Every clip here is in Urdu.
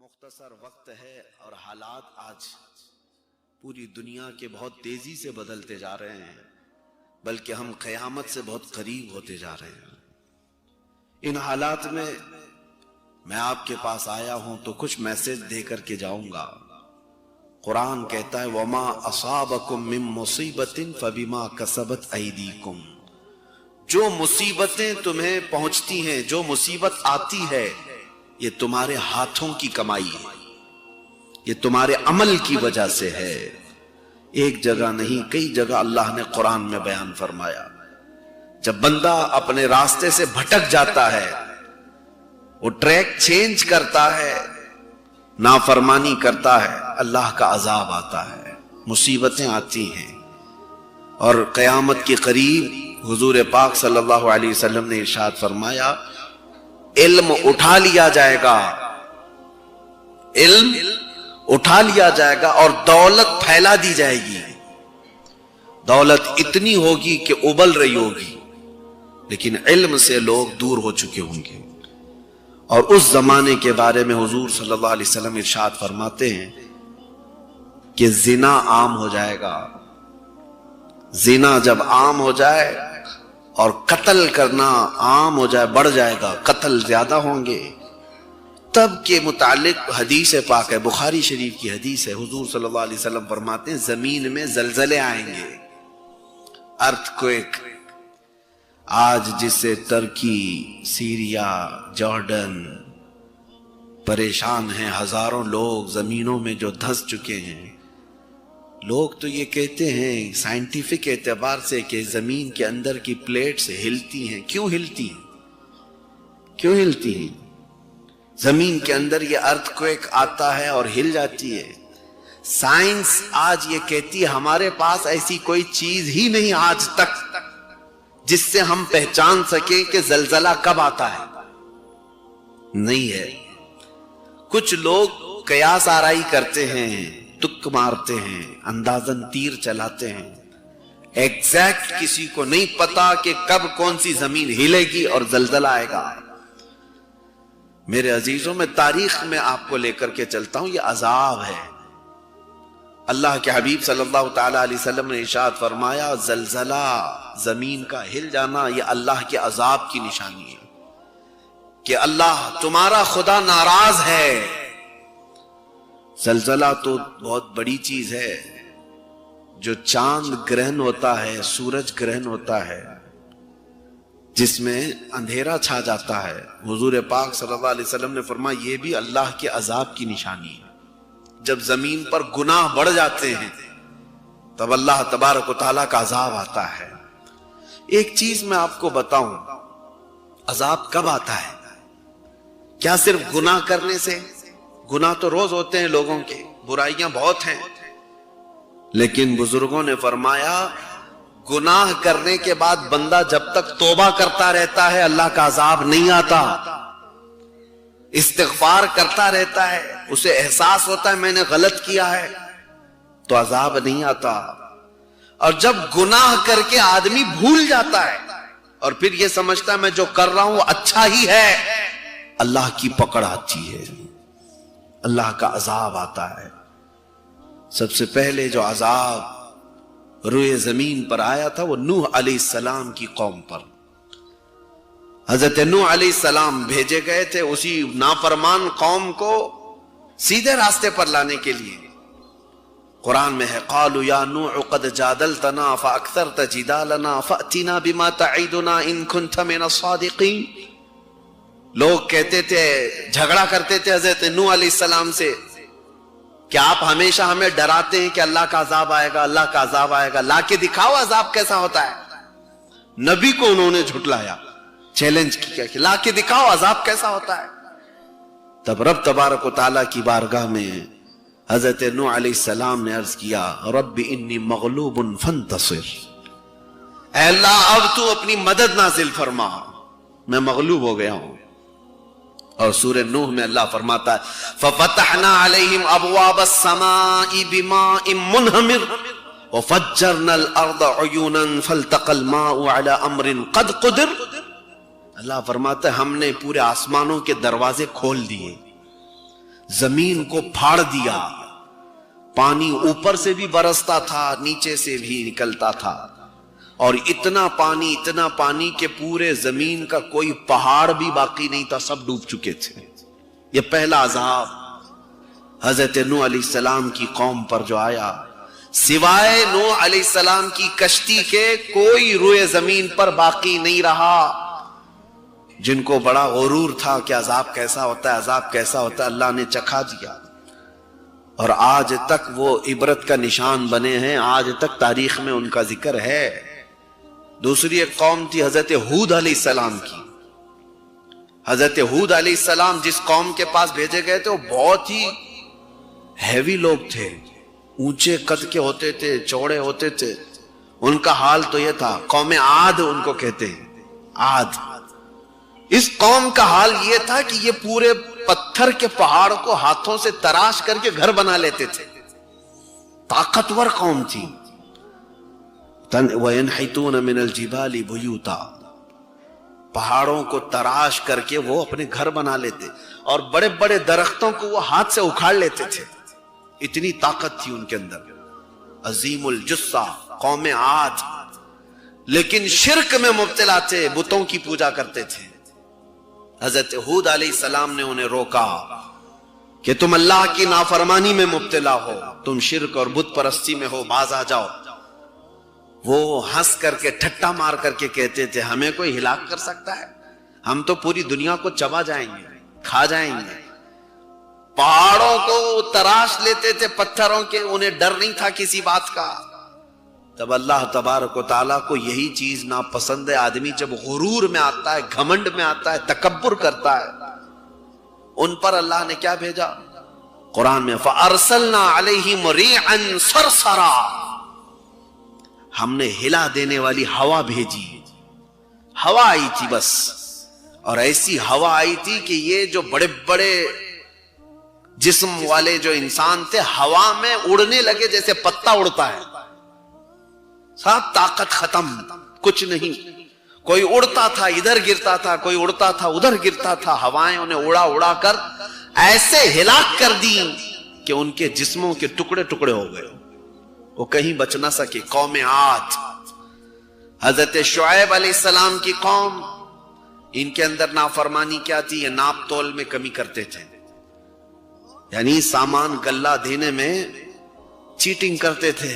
مختصر وقت ہے اور حالات آج پوری دنیا کے بہت تیزی سے بدلتے جا رہے ہیں، بلکہ ہم قیامت سے بہت قریب ہوتے جا رہے ہیں۔ ان حالات میں میں آپ کے پاس آیا ہوں تو کچھ میسج دے کر کے جاؤں گا۔ قرآن کہتا ہے وَمَا أَصَابَكُم مِّن مُّصِيبَةٍ فَبِمَا كَسَبَتْ أَيْدِيكُمْ، جو مصیبتیں تمہیں پہنچتی ہیں، جو مصیبت آتی ہے، یہ تمہارے ہاتھوں کی کمائی ہے، یہ تمہارے عمل کی وجہ سے ہے۔ ایک جگہ نہیں، کئی جگہ اللہ نے قرآن میں بیان فرمایا، جب بندہ اپنے راستے سے بھٹک جاتا ہے، وہ ٹریک چینج کرتا ہے، نافرمانی کرتا ہے، اللہ کا عذاب آتا ہے، مصیبتیں آتی ہیں۔ اور قیامت کے قریب حضور پاک صلی اللہ علیہ وسلم نے ارشاد فرمایا علم اٹھا لیا جائے گا، علم اٹھا لیا جائے گا اور دولت پھیلا دی جائے گی۔ دولت اتنی ہوگی کہ ابل رہی ہوگی، لیکن علم سے لوگ دور ہو چکے ہوں گے۔ اور اس زمانے کے بارے میں حضور صلی اللہ علیہ وسلم ارشاد فرماتے ہیں کہ زنا عام ہو جائے گا۔ زنا جب عام ہو جائے اور قتل کرنا عام ہو جائے، بڑھ جائے گا، قتل زیادہ ہوں گے، تب کے متعلق حدیث پاک ہے، بخاری شریف کی حدیث ہے، حضور صلی اللہ علیہ وسلم فرماتے ہیں زمین میں زلزلے آئیں گے، ارتھ کوئک۔ آج جس سے ترکی، سیریا، جارڈن پریشان ہیں، ہزاروں لوگ زمینوں میں جو دھس چکے ہیں۔ لوگ تو یہ کہتے ہیں سائنٹیفک اعتبار سے کہ زمین کے اندر کی پلیٹس ہلتی ہیں۔ کیوں ہلتی ہیں؟ کیوں ہلتی ہیں؟ زمین کے اندر یہ ارتھ کوئک آتا ہے اور ہل جاتی ہے۔ سائنس آج یہ کہتی ہے ہمارے پاس ایسی کوئی چیز ہی نہیں آج تک جس سے ہم پہچان سکیں کہ زلزلہ کب آتا ہے، نہیں ہے۔ کچھ لوگ قیاس آرائی کرتے ہیں، تک مارتے ہیں، اندازن تیر چلاتے ہیں، ایگزیکٹ کسی کو نہیں پتا کہ کب کون سی زمین ہلے گی اور زلزلہ آئے گا۔ میرے عزیزوں، میں تاریخ میں آپ کو لے کر کے چلتا ہوں، یہ عذاب ہے۔ اللہ کے حبیب صلی اللہ تعالی علیہ وسلم نے ارشاد فرمایا زلزلہ، زمین کا ہل جانا، یہ اللہ کے عذاب کی نشانی ہے کہ اللہ تمہارا خدا ناراض ہے۔ زلزلہ تو بہت بڑی چیز ہے، جو چاند گرہن ہوتا ہے، سورج گرہن ہوتا ہے، جس میں اندھیرا چھا جاتا ہے، حضور پاک صلی اللہ علیہ وسلم نے فرمایا یہ بھی اللہ کے عذاب کی نشانی ہے۔ جب زمین پر گناہ بڑھ جاتے ہیں تب اللہ تبارک و تعالیٰ کا عذاب آتا ہے۔ ایک چیز میں آپ کو بتاؤں، عذاب کب آتا ہے؟ کیا صرف گناہ کرنے سے؟ گناہ تو روز ہوتے ہیں لوگوں کے، برائیاں بہت ہیں، لیکن بزرگوں نے فرمایا گناہ کرنے کے بعد بندہ جب تک توبہ کرتا رہتا ہے اللہ کا عذاب نہیں آتا، استغفار کرتا رہتا ہے، اسے احساس ہوتا ہے میں نے غلط کیا ہے، تو عذاب نہیں آتا۔ اور جب گناہ کر کے آدمی بھول جاتا ہے اور پھر یہ سمجھتا ہے میں جو کر رہا ہوں وہ اچھا ہی ہے، اللہ کی پکڑ آتی ہے، اللہ کا عذاب آتا ہے۔ سب سے پہلے جو عذاب روئے زمین پر آیا تھا وہ نوح علیہ السلام کی قوم پر۔ حضرت نوح علیہ السلام بھیجے گئے تھے اسی نافرمان قوم کو سیدھے راستے پر لانے کے لیے۔ قرآن میں ہے قالوا یا نوح قد جادلتنا فاکثرت جدالنا فأتنا بما تعیدنا ان کنت من الصادقین۔ لوگ کہتے تھے، جھگڑا کرتے تھے حضرت نوح علیہ السلام سے کہ آپ ہمیشہ ہمیں ڈراتے ہیں کہ اللہ کا عذاب آئے گا، اللہ کا عذاب آئے گا، لا کے دکھاؤ عذاب کیسا ہوتا ہے۔ نبی کو انہوں نے جھٹلایا، چیلنج کیا کہ لا کے دکھاؤ عذاب کیسا ہوتا ہے۔ تب رب تبارک و تعالیٰ کی بارگاہ میں حضرت نوح علیہ السلام نے عرض کیا رب انی مغلوب فانتصر، اے اللہ اب تو اپنی مدد نازل فرما، میں مغلوب ہو گیا ہوں۔ اور سورہ نوح میں اللہ فرماتا ہے فَفَتَحْنَا عَلَيْهِمْ أَبْوَابَ السَّمَاءِ بِمَاءٍ مُنْهَمِرٍ وَفَجَّرْنَا الْأَرْضَ عُيُونًا فَالْتَقَى الْمَاءُ عَلَى أَمْرٍ قَدْ قُدِرَ۔ اللہ فرماتا ہے ہم نے پورے آسمانوں کے دروازے کھول دیے، زمین کو پھاڑ دیا، پانی اوپر سے بھی برستا تھا، نیچے سے بھی نکلتا تھا، اور اتنا پانی کہ پورے زمین کا کوئی پہاڑ بھی باقی نہیں تھا، سب ڈوب چکے تھے۔ یہ پہلا عذاب حضرت نوح علیہ السلام کی قوم پر جو آیا، سوائے نوح علیہ السلام کی کشتی کے کوئی روئے زمین پر باقی نہیں رہا۔ جن کو بڑا غرور تھا کہ عذاب کیسا ہوتا ہے، عذاب کیسا ہوتا ہے، اللہ نے چکھا دیا، اور آج تک وہ عبرت کا نشان بنے ہیں، آج تک تاریخ میں ان کا ذکر ہے۔ دوسری ایک قوم تھی حضرت ہود علیہ السلام کی۔ حضرت ہود علیہ السلام جس قوم کے پاس بھیجے گئے تھے وہ بہت ہی ہیوی لوگ تھے، اونچے قد کے ہوتے تھے، چوڑے ہوتے تھے۔ ان کا حال تو یہ تھا، قوم عاد ان کو کہتے ہیں، عاد۔ اس قوم کا حال یہ تھا کہ یہ پورے پتھر کے پہاڑ کو ہاتھوں سے تراش کر کے گھر بنا لیتے تھے، طاقتور قوم تھی۔ وَيَنْحِتُونَ مِنَ الْجِبَالِ بُيُوتًا، پہاڑوں کو تراش کر کے وہ اپنے گھر بنا لیتے، اور بڑے بڑے درختوں کو وہ ہاتھ سے اکھاڑ لیتے تھے، اتنی طاقت تھی ان کے اندر۔ عظیم الجثہ قوم عاد، لیکن شرک میں مبتلا تھے، بتوں کی پوجا کرتے تھے۔ حضرت ہود علیہ السلام نے انہیں روکا کہ تم اللہ کی نافرمانی میں مبتلا ہو، تم شرک اور بت پرستی میں ہو، باز آ جاؤ۔ وہ ہنس کر کے، ٹھٹا مار کر کے کہتے تھے ہمیں کوئی ہلاک کر سکتا ہے؟ ہم تو پوری دنیا کو چبا جائیں گے، کھا جائیں گے۔ پہاڑوں کو تراش لیتے تھے، پتھروں کے، انہیں ڈر نہیں تھا کسی بات کا۔ تب اللہ تبارک و تعالیٰ کو یہی چیز ناپسند ہے، آدمی جب غرور میں آتا ہے، گھمنڈ میں آتا ہے، تکبر کرتا ہے۔ ان پر اللہ نے کیا بھیجا قرآن میں؟ فَأَرْسَلْنَا عَلَيْهِمْ رِيحًا صَرْصَرًا، ہم نے ہلا دینے والی ہوا بھیجی۔ ہوا آئی تھی بس، اور ایسی ہوا آئی تھی کہ یہ جو بڑے بڑے جسم والے جو انسان تھے ہوا میں اڑنے لگے جیسے پتا اڑتا ہے، سب طاقت ختم، کچھ نہیں۔ کوئی اڑتا تھا ادھر گرتا تھا، کوئی اڑتا تھا ادھر گرتا تھا، ہوائیں انہیں اڑا اڑا کر ایسے ہلاک کر دی کہ ان کے جسموں کے ٹکڑے ٹکڑے ہو گئے، وہ کہیں بچ نہ سکے۔ قوم عاد، حضرت شعیب علیہ السلام کی قوم، ان کے اندر نافرمانی کیا تھی؟ یہ ناپ تول میں کمی کرتے تھے، یعنی سامان گلہ دینے میں چیٹنگ کرتے تھے۔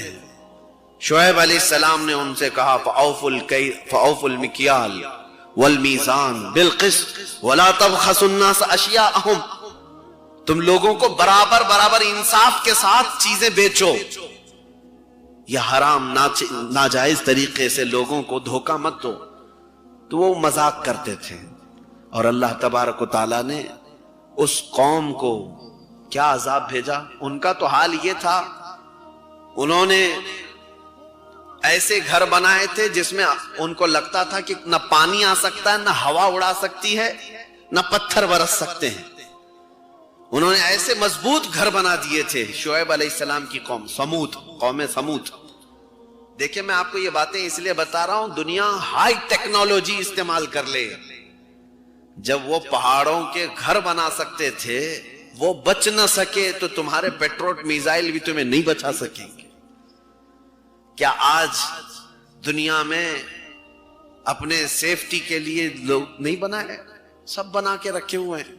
شعیب علیہ السلام نے ان سے کہا فَأَوْفُوا الْمِكْيَالَ وَالْمِيزَانَ بِالْقِسْطِ وَلَا تَبْخَسُوا النَّاسَ أَشْيَاءَهُمْ، تم لوگوں کو برابر برابر انصاف کے ساتھ چیزیں بیچو، یہ حرام ناجائز طریقے سے لوگوں کو دھوکہ مت دو۔ تو وہ مذاق کرتے تھے، اور اللہ تبارک و تعالیٰ نے اس قوم کو کیا عذاب بھیجا؟ ان کا تو حال یہ تھا، انہوں نے ایسے گھر بنائے تھے جس میں ان کو لگتا تھا کہ نہ پانی آ سکتا ہے، نہ ہوا اڑا سکتی ہے، نہ پتھر برس سکتے ہیں۔ انہوں نے ایسے مضبوط گھر بنا دیے تھے۔ شعیب علیہ السلام کی قوم سمود، قوم سمود۔ دیکھیں میں آپ کو یہ باتیں اس لیے بتا رہا ہوں، دنیا ہائی ٹیکنالوجی استعمال کر لے، جب وہ پہاڑوں کے گھر بنا سکتے تھے وہ بچ نہ سکے تو تمہارے پیٹروٹ میزائل بھی تمہیں نہیں بچا سکیں گے۔ کیا آج دنیا میں اپنے سیفٹی کے لیے لوگ نہیں بنائے؟ سب بنا کے رکھے ہوئے ہیں،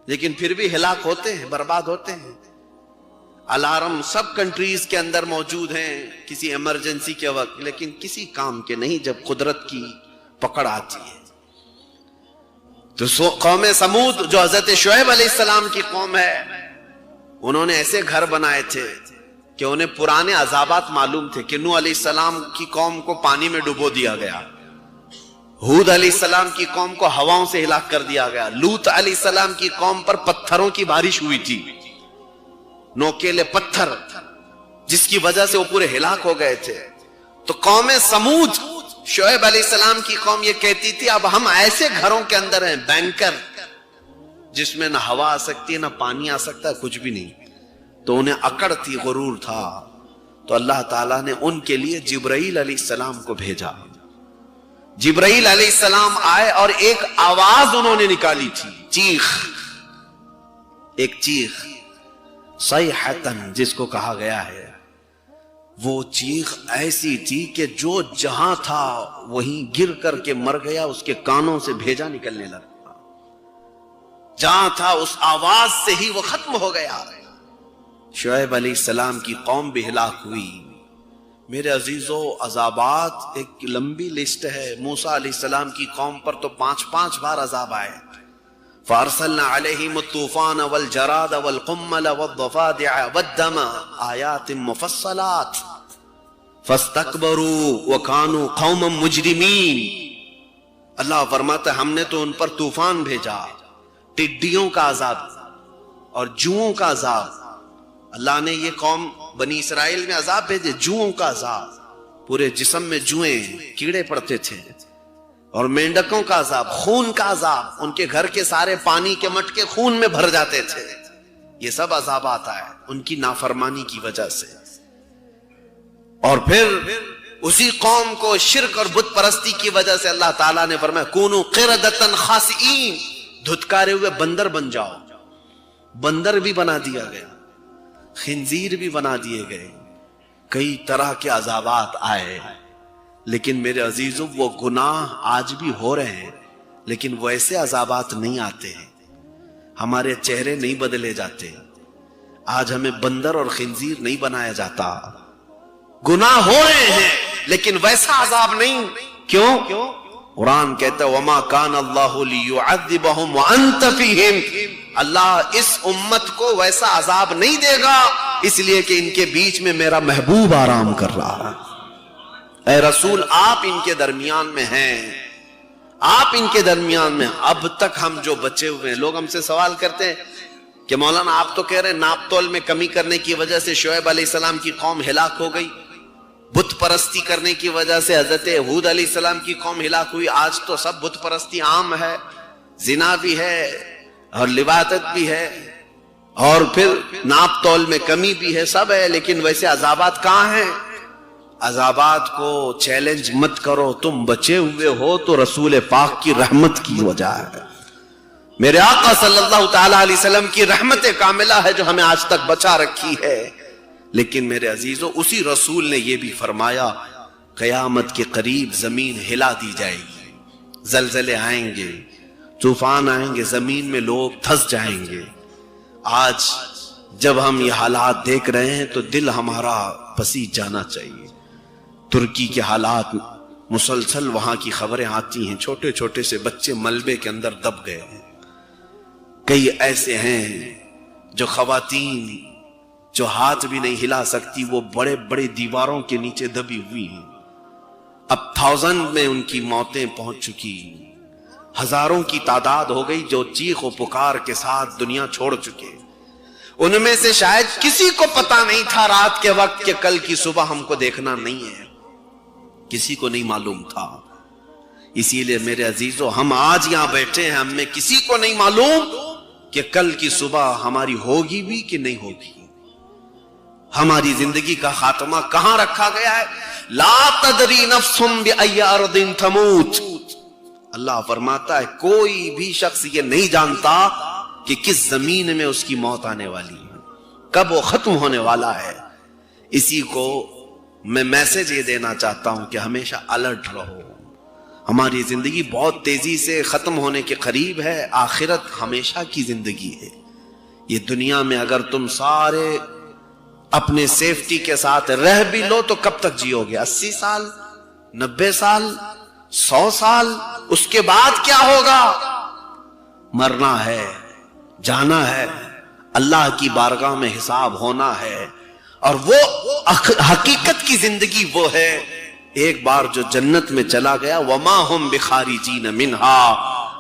لیکن پھر بھی ہلاک ہوتے ہیں، برباد ہوتے ہیں۔ الارم سب کنٹریز کے اندر موجود ہیں کسی ایمرجنسی کے وقت، لیکن کسی کام کے نہیں جب قدرت کی پکڑ آتی ہے۔ تو قوم سمود جو حضرت شعیب علیہ السلام کی قوم ہے، انہوں نے ایسے گھر بنائے تھے کہ انہیں پرانے عذابات معلوم تھے کہ نوح علیہ السلام کی قوم کو پانی میں ڈبو دیا گیا، ہود علیہ السلام کی قوم کو ہواؤں سے ہلاک کر دیا گیا، لوط علیہ السلام کی قوم پر پتھروں کی بارش ہوئی تھی، نوکیلے پتھر، جس کی وجہ سے وہ پورے ہلاک ہو گئے تھے۔ تو قوم سمود، شعیب علیہ السلام کی قوم یہ کہتی تھی اب ہم ایسے گھروں کے اندر ہیں، بینکر، جس میں نہ ہوا آ سکتی ہے نہ پانی آ سکتا ہے، کچھ بھی نہیں۔ تو انہیں اکڑ تھی، غرور تھا، تو اللہ تعالیٰ نے ان کے لیے جبرائیل علیہ السلام کو بھیجا۔ جبرائیل علیہ السلام آئے اور ایک آواز انہوں نے نکالی تھی، چیخ، ایک چیخ، صیحتن جس کو کہا گیا ہے، وہ چیخ ایسی تھی کہ جو جہاں تھا وہیں گر کر کے مر گیا، اس کے کانوں سے بھیجا نکلنے لگا، جہاں تھا اس آواز سے ہی وہ ختم ہو گیا۔ شعیب علیہ السلام کی قوم بھی ہلاک ہوئی۔ میرے عزیزو، عذابات ایک لمبی لسٹ ہے۔ موسیٰ علیہ السلام کی قوم پر تو 5 بار عذاب آئے۔ فَأَرْسَلْنَا عَلَيْهِمُ الطُّوفَانَ وَالْجَرَادَ وَالْقُمَّلَ وَالضَّفَادِعَ وَالدَّمَ آيَاتٍ مُفَصَّلَاتٍ فَاسْتَكْبَرُوا وَكَانُوا قَوْمًا مُجْرِمِينَ۔ اللہ فرماتا ہے ہم نے تو ان پر طوفان بھیجا، ٹڈیوں کا عذاب اور جوؤں کا عذاب۔ اللہ نے یہ قوم بنی اسرائیل میں عذاب بھیجے، جوؤں کا عذاب، پورے جسم میں جوئیں کیڑے پڑتے تھے، اور مینڈکوں کا عذاب، خون کا عذاب، ان کے گھر کے سارے پانی کے مٹکے خون میں بھر جاتے تھے۔ یہ سب عذاب آتا ہے ان کی نافرمانی کی وجہ سے۔ اور پھر اسی قوم کو شرک اور بت پرستی کی وجہ سے اللہ تعالیٰ نے فرمایا کونوا قردۃ خاسئین، دھتکارے ہوئے بندر بن جاؤ۔ بندر بھی بنا دیا گیا، خنزیر بھی بنا دیے گئے، کئی طرح کے عذابات آئے۔ لیکن میرے عزیزوں، وہ گناہ آج بھی ہو رہے ہیں، لیکن ویسے عذابات نہیں آتے ہیں، ہمارے چہرے نہیں بدلے جاتے، آج ہمیں بندر اور خنزیر نہیں بنایا جاتا۔ گناہ ہو رہے ہیں لیکن ویسا عذاب نہیں۔ کیوں؟ قرآن کہتا ہے وَمَا كَانَ اللَّهُ لِيُعَذِّبَهُمْ وَأَنْتَ فِيهِمْ، اللہ اس امت کو ویسا عذاب نہیں دے گا اس لیے کہ ان کے بیچ میں میرا محبوب آرام کر رہا ہے۔ اے رسول، آپ ان کے درمیان میں ہیں، آپ ان کے درمیان میں۔ اب تک ہم جو بچے ہوئے ہیں، لوگ ہم سے سوال کرتے ہیں کہ مولانا آپ تو کہہ رہے ہیں ناپ تول میں کمی کرنے کی وجہ سے شعیب علیہ السلام کی قوم ہلاک ہو گئی، بت پرستی کرنے کی وجہ سے حضرت ہود علیہ السلام کی قوم ہلاک ہوئی، آج تو سب بت پرستی عام ہے، زنا بھی ہے اور لواطت بھی ہے، اور پھر ناپ تول میں کمی بھی ہے، سب ہے، لیکن ویسے عذابات کہاں ہیں؟ عذابات کو چیلنج مت کرو، تم بچے ہوئے ہو تو رسول پاک کی رحمت کی وجہ ہے، میرے آقا صلی اللہ تعالی علیہ وسلم کی رحمت کاملہ ہے جو ہمیں آج تک بچا رکھی ہے۔ لیکن میرے عزیزو، اسی رسول نے یہ بھی فرمایا قیامت کے قریب زمین ہلا دی جائے گی، زلزلے آئیں گے، طوفان آئیں گے، زمین میں لوگ دھس جائیں گے۔ آج جب ہم یہ حالات دیکھ رہے ہیں تو دل ہمارا پسیج جانا چاہیے۔ ترکی کے حالات مسلسل وہاں کی خبریں آتی ہیں، چھوٹے چھوٹے سے بچے ملبے کے اندر دب گئے ہیں، کئی ایسے ہیں جو خواتین جو ہاتھ بھی نہیں ہلا سکتی، وہ بڑے بڑے دیواروں کے نیچے دبی ہوئی ہیں، اب 1000 میں ان کی موتیں پہنچ چکی، ہزاروں کی تعداد ہو گئی جو چیخ و پکار کے ساتھ دنیا چھوڑ چکے۔ ان میں سے شاید کسی کو پتا نہیں تھا رات کے وقت کہ کل کی صبح ہم کو دیکھنا نہیں ہے، کسی کو نہیں معلوم تھا۔ اسی لیے میرے عزیزو، ہم آج یہاں بیٹھے ہیں، ہم میں کسی کو نہیں معلوم کہ کل کی صبح ہماری ہوگی بھی کہ نہیں ہوگی، ہماری زندگی کا خاتمہ کہاں رکھا گیا ہے۔ لا تدری نفس بأی ارض تموت، اللہ فرماتا ہے کوئی بھی شخص یہ نہیں جانتا کہ کس زمین میں اس کی موت آنے والی ہے، کب وہ ختم ہونے والا ہے۔ اسی کو میں میسج یہ دینا چاہتا ہوں کہ ہمیشہ الرٹ رہو، ہماری زندگی بہت تیزی سے ختم ہونے کے قریب ہے، آخرت ہمیشہ کی زندگی ہے۔ یہ دنیا میں اگر تم سارے اپنے سیفٹی کے ساتھ رہ بھی لو تو کب تک جیو گے؟ 80 سال، 90 سال، 100 سال، اس کے بعد کیا ہوگا؟ مرنا ہے، جانا ہے، اللہ کی بارگاہ میں حساب ہونا ہے، اور وہ حقیقت کی زندگی وہ ہے ایک بار جو جنت میں چلا گیا وما ہم بخارجین منہا،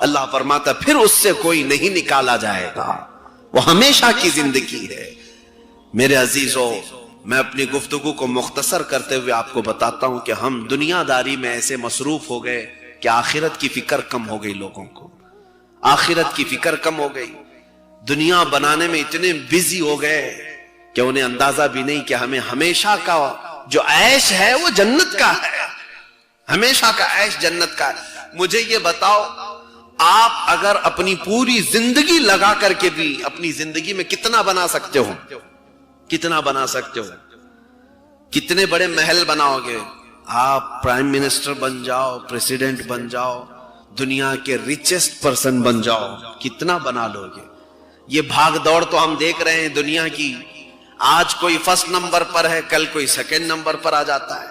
اللہ فرماتا پھر اس سے کوئی نہیں نکالا جائے گا، وہ ہمیشہ کی زندگی ہے۔ میرے عزیزو، میں اپنی گفتگو کو مختصر کرتے ہوئے آپ کو بتاتا ہوں کہ ہم دنیا داری میں ایسے مصروف ہو گئے کہ آخرت کی فکر کم ہو گئی، لوگوں کو آخرت کی فکر کم ہو گئی، دنیا بنانے میں اتنے بزی ہو گئے کہ انہیں اندازہ بھی نہیں کہ ہمیں ہمیشہ کا جو عیش ہے وہ جنت کا ہے، ہمیشہ کا عیش جنت کا ہے۔ مجھے یہ بتاؤ، آپ اگر اپنی پوری زندگی لگا کر کے بھی اپنی زندگی میں کتنا بنا سکتے ہو، کتنا بنا سکتے ہو، کتنے بڑے محل بناؤ گے؟ آپ پرائم منسٹر بن جاؤ، پریزیڈنٹ بن جاؤ، دنیا کے ریچسٹ پرسن بن جاؤ، کتنا بنا لو گے؟ یہ بھاگ دوڑ تو ہم دیکھ رہے ہیں دنیا کی، آج کوئی فرسٹ نمبر پر ہے، کل کوئی سیکنڈ نمبر پر آ جاتا ہے،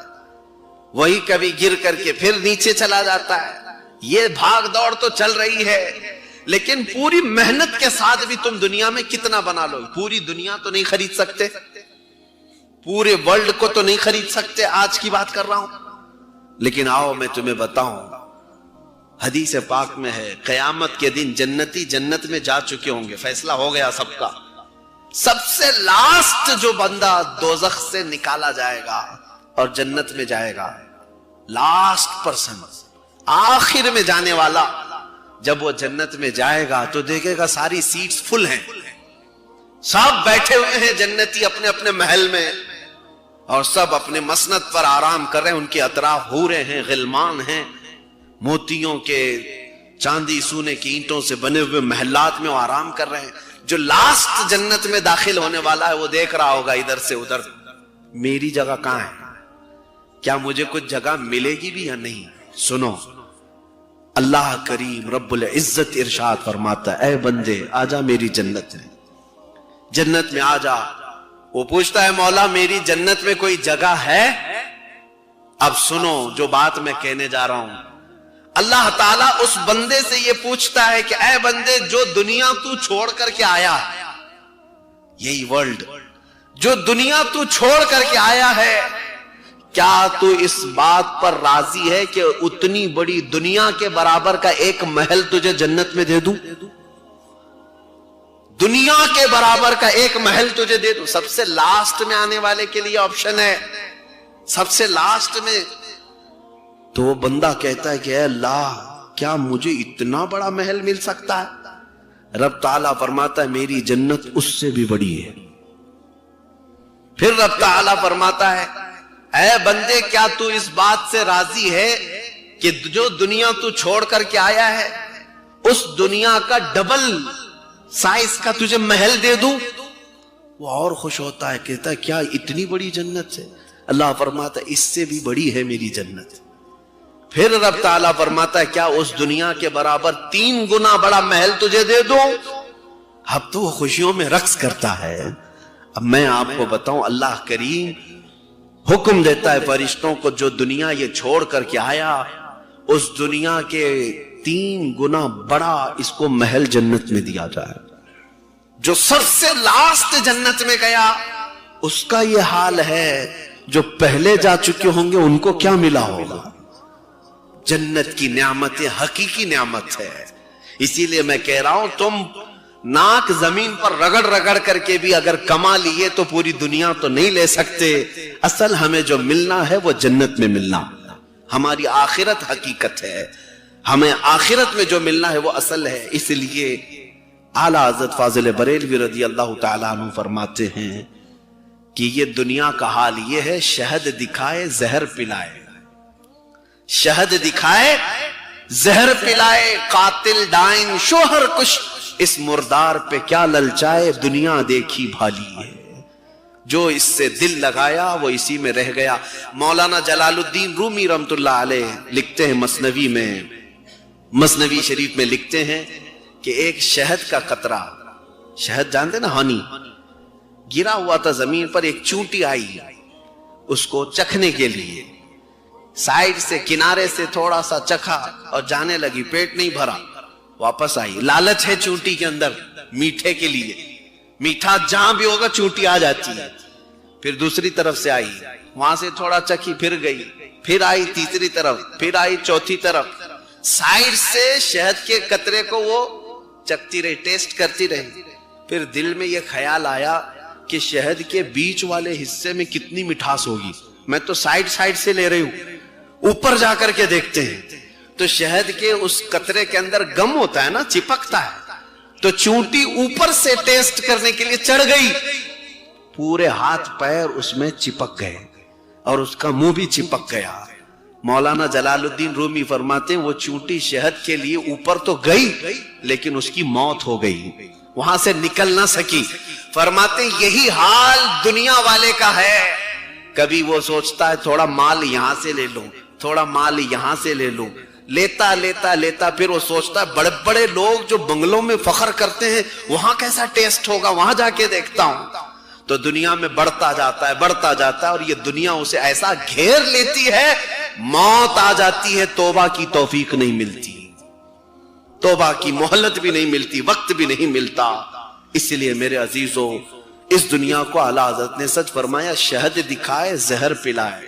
وہی کبھی گر کر کے پھر نیچے چلا جاتا ہے۔ یہ بھاگ دوڑ تو چل رہی ہے، لیکن پوری محنت کے ساتھ بھی تم دنیا میں کتنا بنا لو؟ پوری دنیا تو نہیں خرید سکتے، پورے ورلڈ کو تو نہیں خرید سکتے، آج کی بات کر رہا ہوں۔ لیکن آؤ میں تمہیں بتاؤں، حدیث پاک میں ہے قیامت کے دن جنتی جنت میں جا چکے ہوں گے، فیصلہ ہو گیا سب کا، سب سے لاسٹ جو بندہ دوزخ سے نکالا جائے گا اور جنت میں جائے گا، لاسٹ پرسن، آخر میں جانے والا، جب وہ جنت میں جائے گا تو دیکھے گا ساری سیٹس فل ہیں، سب بیٹھے ہوئے ہیں جنتی اپنے اپنے محل میں، اور سب اپنے مسند پر آرام کر رہے ہیں، ان کے اطراف حوریں ہیں، غلمان ہیں، موتیوں کے، چاندی سونے کی اینٹوں سے بنے ہوئے محلات میں وہ آرام کر رہے ہیں۔ جو لاسٹ جنت میں داخل ہونے والا ہے وہ دیکھ رہا ہوگا ادھر سے ادھر، میری جگہ کہاں ہے؟ کیا مجھے کچھ جگہ ملے گی بھی یا نہیں؟ سنو، اللہ کریم رب العزت ارشاد فرماتا ہے، اے بندے آجا میری جنت میں، جنت میں آجا۔ وہ پوچھتا ہے مولا میری جنت میں کوئی جگہ ہے؟ اب سنو جو بات میں کہنے جا رہا ہوں، اللہ تعالیٰ اس بندے سے یہ پوچھتا ہے کہ اے بندے جو دنیا تو چھوڑ کر کے آیا، یہی ورلڈ، جو دنیا تو چھوڑ کر کے آیا ہے، کیا تو اس بات پر راضی ہے کہ اتنی بڑی دنیا کے برابر کا ایک محل تجھے جنت میں دے دوں؟ دنیا کے برابر کا ایک محل تجھے دے دوں؟ سب سے لاسٹ میں آنے والے کے لیے آپشن ہے، سب سے لاسٹ میں۔ تو وہ بندہ کہتا ہے کہ اے اللہ کیا مجھے اتنا بڑا محل مل سکتا ہے؟ رب تعالیٰ فرماتا ہے میری جنت اس سے بھی بڑی ہے۔ پھر رب تعالیٰ فرماتا ہے اے بندے کیا تو اس بات سے راضی ہے کہ جو دنیا تو چھوڑ کر کے آیا ہے اس دنیا کا ڈبل سائز کا تجھے محل دے دوں؟ وہ اور خوش ہوتا ہے، کہتا ہے کیا اتنی بڑی جنت ہے؟ اللہ فرماتا ہے اس سے بھی بڑی ہے میری جنت۔ پھر رب تعالیٰ فرماتا ہے کیا اس دنیا کے برابر 3 گنا بڑا محل تجھے دے دوں؟ اب تو وہ خوشیوں میں رقص کرتا ہے۔ اب میں آپ کو بتاؤں، اللہ کریم حکم دیتا ہے فرشتوں کو جو دنیا یہ چھوڑ کر کے آیا اس دنیا کے 3 گنا بڑا اس کو محل جنت میں دیا جائے۔ جو سب سے لاسٹ جنت میں گیا اس کا یہ حال ہے، جو پہلے جا چکے ہوں گے ان کو کیا ملا ہوگا؟ جنت کی نعمت حقیقی نعمت ہے۔ اسی لیے میں کہہ رہا ہوں تم ناک زمین پر رگڑ رگڑ کر کے بھی اگر کما لیے تو پوری دنیا تو نہیں لے سکتے۔ اصل ہمیں جو ملنا ہے وہ جنت میں ملنا، ہماری آخرت حقیقت ہے، ہمیں آخرت میں جو ملنا ہے وہ اصل ہے۔ اس لیے اعلیٰ حضرت فاضل بریلوی رضی اللہ تعالیٰ عنہ فرماتے ہیں کہ یہ دنیا کا حال یہ ہے، شہد دکھائے زہر پلائے، شہد دکھائے زہر پلائے، قاتل ڈائن شوہر کش، اس مردار پہ کیا للچائے، دنیا دیکھی بھالی ہے۔ جو اس سے دل لگایا وہ اسی میں رہ گیا۔ مولانا جلال الدین رومی رحمت اللہ علیہ لکھتے ہیں مثنوی میں، مثنوی شریف میں لکھتے ہیں کہ ایک شہد کا قطرہ، شہد جانتے نا ہنی، گرا ہوا تھا زمین پر، ایک چونٹی آئی اس کو چکھنے کے لیے، سائیڈ سے کنارے سے تھوڑا سا چکھا اور جانے لگی، پیٹ نہیں بھرا، واپس آئی۔ لالچ ہے چونٹی کے اندر میٹھے کے لیے، میٹھا جہاں بھی ہوگا چونٹی آ جاتی ہے۔ پھر دوسری طرف سے آئی، وہاں سے تھوڑا چکھی، پھر گئی، پھر آئی تیسری طرف، پھر آئی چوتھی طرف، سائیڈ سے شہد کے قطرے کو وہ چکتی رہی، ٹیسٹ کرتی رہی۔ پھر دل میں یہ خیال آیا کہ شہد کے بیچ والے حصے میں کتنی مٹھاس ہوگی، میں تو سائیڈ سے لے رہی ہوں، اوپر جا کر کے دیکھتے ہیں تو شہد کے اس قطرے کے اندر گم ہوتا ہے نا، چپکتا ہے، تو چونٹی اوپر سے ٹیسٹ کرنے کے لیے چڑھ گئی، پورے ہاتھ پیر اس میں چپک گئے اور اس کا منہ بھی چپک گیا۔ مولانا جلال الدین رومی فرماتے ہیں وہ چونٹی شہد کے لیے اوپر تو گئی لیکن اس کی موت ہو گئی، وہاں سے نکل نہ سکی۔ فرماتے ہیں یہی حال دنیا والے کا ہے، کبھی وہ سوچتا ہے تھوڑا مال یہاں سے لے لوں، تھوڑا مال یہاں سے لے لوں، لیتا لیتا لیتا پھر وہ سوچتا ہے بڑے بڑے لوگ جو بنگلوں میں فخر کرتے ہیں وہاں کیسا ٹیسٹ ہوگا، وہاں جا کے دیکھتا ہوں۔ تو دنیا میں بڑھتا جاتا ہے بڑھتا جاتا ہے، اور یہ دنیا اسے ایسا گھیر لیتی ہے، موت آ جاتی ہے، توبہ کی توفیق نہیں ملتی، توبہ کی مہلت بھی نہیں ملتی، وقت بھی نہیں ملتا۔ اس لیے میرے عزیزو، اس دنیا کو اعلیٰ حضرت نے سچ فرمایا، شہد دکھائے زہر پلائے،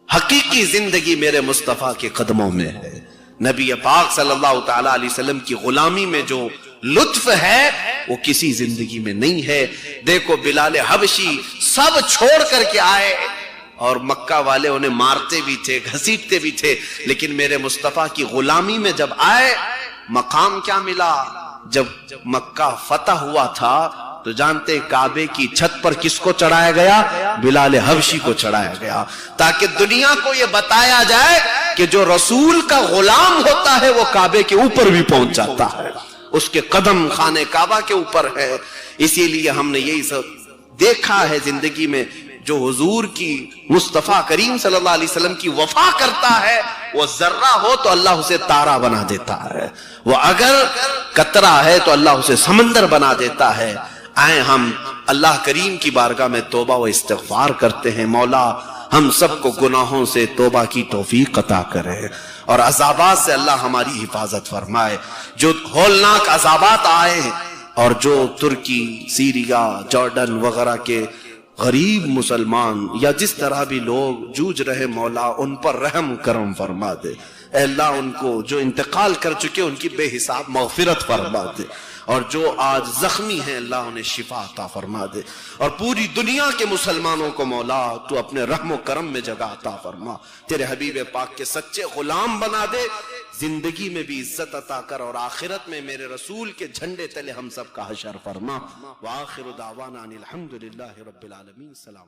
حقیقی زندگی میرے مصطفیٰ کے قدموں میں ہے۔ نبی پاک صلی اللہ تعالی علیہ وسلم کی غلامی میں جو لطف ہے وہ کسی زندگی میں نہیں ہے۔ دیکھو بلال حبشی سب چھوڑ کر کے آئے، اور مکہ والے انہیں مارتے بھی تھے گھسیٹتے بھی تھے، لیکن میرے مصطفیٰ کی غلامی میں جب آئے مقام کیا ملا؟ جب مکہ فتح ہوا تھا تو جانتے کعبے کی چھت پر کس کو چڑھایا گیا؟ بلال حبشی کو چڑھایا گیا، تاکہ دنیا کو یہ بتایا جائے کہ جو رسول کا غلام ہوتا ہے وہ کعبے کے اوپر بھی پہنچ جاتا ہے، اس کے قدم خانے کعبہ کے اوپر ہے۔ اسی لیے ہم نے یہی سب دیکھا ہے زندگی میں، جو حضور کی مصطفیٰ کریم صلی اللہ علیہ وسلم کی وفا کرتا ہے، وہ ذرہ ہو تو اللہ اسے تارا بنا دیتا ہے، وہ اگر قطرہ ہے تو اللہ اسے سمندر بنا دیتا ہے۔ آئیں ہم اللہ کریم کی بارگاہ میں توبہ و استغفار کرتے ہیں، مولا ہم سب کو گناہوں سے توبہ کی توفیق عطا کرے، اور عذابات سے اللہ ہماری حفاظت فرمائے۔ جو ہولناک عذابات آئے اور جو ترکی، سیریا، جارڈن وغیرہ کے غریب مسلمان یا جس طرح بھی لوگ جوجھ رہے، مولا ان پر رحم کرم فرما دے۔ اے اللہ ان کو جو انتقال کر چکے ان کی بے حساب مغفرت فرما دے، اور جو آج زخمی ہیں اللہ انہیں شفا عطا فرما دے، اور پوری دنیا کے مسلمانوں کو مولا تو اپنے رحم و کرم میں جگہ عطا فرما، تیرے حبیب پاک کے سچے غلام بنا دے، زندگی میں بھی عزت عطا کر، اور آخرت میں میرے رسول کے جھنڈے تلے ہم سب کا حشر فرما۔ وآخر دعوانا ان الحمدللہ رب العالمین۔ السلام۔